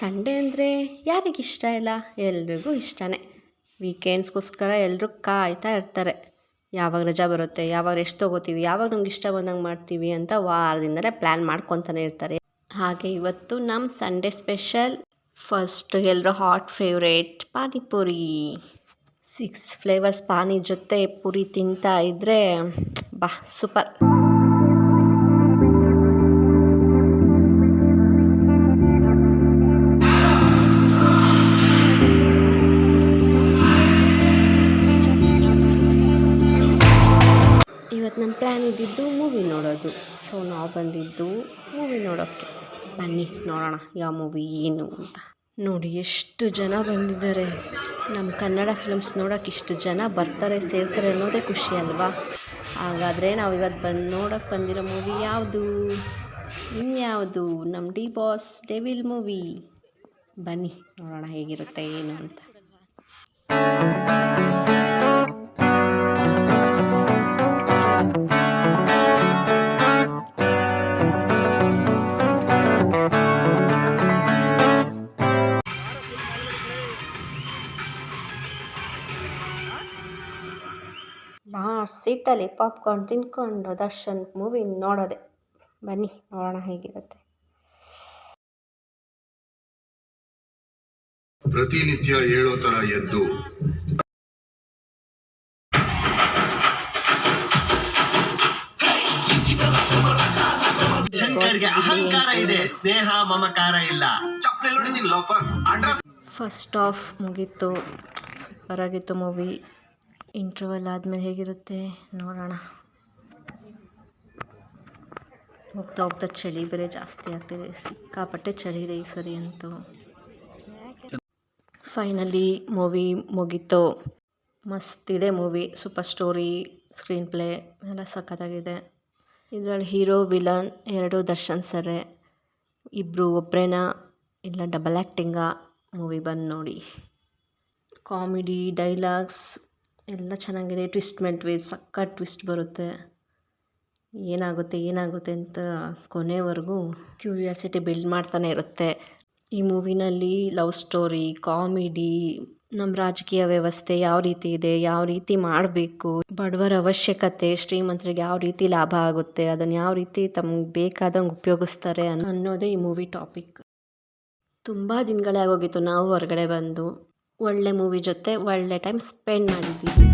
Sunday ಅಂದರೆ ಯಾರಿಗಿಷ್ಟ ಇಲ್ಲ, ಎಲ್ರಿಗೂ ಇಷ್ಟನೇ. ವೀಕೆಂಡ್ಸ್ಗೋಸ್ಕರ ಎಲ್ಲರೂ ಕಾಯ್ತಾ ಇರ್ತಾರೆ. ಯಾವಾಗ ರಜಾ ಬರುತ್ತೆ, ಯಾವಾಗ ರೆಸ್ಟ್ ತೊಗೋತೀವಿ, ಯಾವಾಗ ನಮ್ಗೆ ಇಷ್ಟ ಬಂದಂಗೆ ಮಾಡ್ತೀವಿ ಅಂತ ವಾರದಿಂದಲೇ ಪ್ಲ್ಯಾನ್ ಮಾಡ್ಕೊತಾನೆ ಇರ್ತಾರೆ. ಹಾಗೆ ಇವತ್ತು ನಮ್ಮ ಸಂಡೇ ಸ್ಪೆಷಲ್ ಫಸ್ಟ್ ಎಲ್ಲರೂ ಹಾಟ್ ಫೇವ್ರೇಟ್ ಪಾನಿಪುರಿ. 6 ಫ್ಲೇವರ್ಸ್ ಪಾನಿ ಜೊತೆ ಪುರಿ ತಿಂತಾ ಇದ್ದರೆ ಬಾ ಸೂಪರ್. ಇವತ್ತು ನಮ್ಮ ಪ್ಲ್ಯಾನ್ ಇದ್ದಿದ್ದು ಮೂವಿ ನೋಡೋದು. ಸೊ ನಾವು ಬಂದಿದ್ದು ಮೂವಿ ನೋಡೋಕ್ಕೆ. ಬನ್ನಿ ನೋಡೋಣ ಯಾವ ಮೂವಿ ಏನು ಅಂತ. ನೋಡಿ ಎಷ್ಟು ಜನ ಬಂದಿದ್ದಾರೆ. ನಮ್ಮ ಕನ್ನಡ ಫಿಲಮ್ಸ್ ನೋಡೋಕೆ ಇಷ್ಟು ಜನ ಬರ್ತಾರೆ, ಸೇರ್ತಾರೆ ಅನ್ನೋದೇ ಖುಷಿ ಅಲ್ವಾ. ಹಾಗಾದರೆ ನಾವು ಇವತ್ತು ನೋಡೋಕ್ಕೆ ಬಂದಿರೋ ಮೂವಿ ಯಾವುದು? ಇನ್ಯಾವುದು? ನಮ್ಮ ಡಿ ಬಾಸ್ ಡೆವಿಲ್ ಮೂವಿ. ಬನ್ನಿ ನೋಡೋಣ ಹೇಗಿರುತ್ತೆ ಏನು ಅಂತ. ಲಾಸ್ಟ್ ಸೀಟಲ್ಲಿ ಪಾಪ್ಕಾರ್ನ್ ತಿಂದ್ಕೊಂಡು ದರ್ಶನ್ ಮೂವಿ ನೋಡೋದೆ. ಬನ್ನಿ ನೋಡೋಣ ಹೇಗಿರುತ್ತೆ. ಪ್ರತಿನಿತ್ಯ ಹೇಳೋ ತರ ಎದ್ದು ಶಂಕರ್ಗೆ ಅಹಂಕಾರ ಇದೆ, ಸ್ನೇಹ ಮಮಕಾರ ಇಲ್ಲ. ಫಸ್ಟ್ ಆಫ್ ಮುಗೀತು, ಸೂಪರ್ ಆಗಿತ್ತು ಮೂವಿ. ಇಂಟರ್ವಲ್ ಆದಮೇಲೆ ಹೇಗಿರುತ್ತೆ ನೋಡೋಣ. ಹೋಗ್ತಾ ಹೋಗ್ತಾ ಚಳಿ ಬೇರೆ ಜಾಸ್ತಿ ಆಗ್ತಿದೆ, ಸಿಕ್ಕಾಪಟ್ಟೆ ಚಳಿ ಇದೆ ಈ ಸರಿ ಅಂತೂ. ಫೈನಲಿ ಮೂವಿ ಮುಗೀತು. ಮಸ್ತಿದೆ movie. Super story, screenplay ಎಲ್ಲ ಸಖತ್ತಾಗಿದೆ. ಇದರಲ್ಲಿ ಹೀರೋ ವಿಲನ್ 2 ದರ್ಶನ್ ಸರೇ. ಇಬ್ಬರು ಒಬ್ಬರೇನಾ ಇಲ್ಲ ಡಬಲ್ ಆ್ಯಕ್ಟಿಂಗಾ? ಮೂವಿ ಬಂದು ನೋಡಿ. ಕಾಮಿಡಿ, ಡೈಲಾಗ್ಸ್ ಎಲ್ಲ ಚೆನ್ನಾಗಿದೆ. ಟ್ವಿಸ್ಟ್ ಮೇಲೆ ಟ್ವಿಸ್ಟ್, ಸಖತ್ ಟ್ವಿಸ್ಟ್ ಬರುತ್ತೆ. ಏನಾಗುತ್ತೆ ಅಂತ ಕೊನೆವರೆಗೂ ಕ್ಯೂರಿಯಾಸಿಟಿ ಬಿಲ್ಡ್ ಮಾಡ್ತಾನೆ ಇರುತ್ತೆ. ಈ ಮೂವಿನಲ್ಲಿ ಲವ್ ಸ್ಟೋರಿ, ಕಾಮಿಡಿ, ನಮ್ಮ ರಾಜಕೀಯ ವ್ಯವಸ್ಥೆ ಯಾವ ರೀತಿ ಇದೆ, ಯಾವ ರೀತಿ ಮಾಡಬೇಕು, ಬಡವರ ಅವಶ್ಯಕತೆ, ಶ್ರೀಮಂತರಿಗೆ ಯಾವ ರೀತಿ ಲಾಭ ಆಗುತ್ತೆ, ಅದನ್ನು ಯಾವ ರೀತಿ ತಮ್ಗೆ ಬೇಕಾದಂಗೆ ಉಪಯೋಗಿಸ್ತಾರೆ ಅನ್ನೋದೇ ಈ ಮೂವಿ ಟಾಪಿಕ್. ತುಂಬ ದಿನಗಳೇ ಆಗೋಗಿತ್ತು ನಾವು ಹೊರಗಡೆ ಬಂದು. ಒಳ್ಳೆ ಮೂವಿ ಜೊತೆ ಒಳ್ಳೆ ಟೈಮ್ ಸ್ಪೆಂಡ್ ಮಾಡಿದ್ದೀವಿ.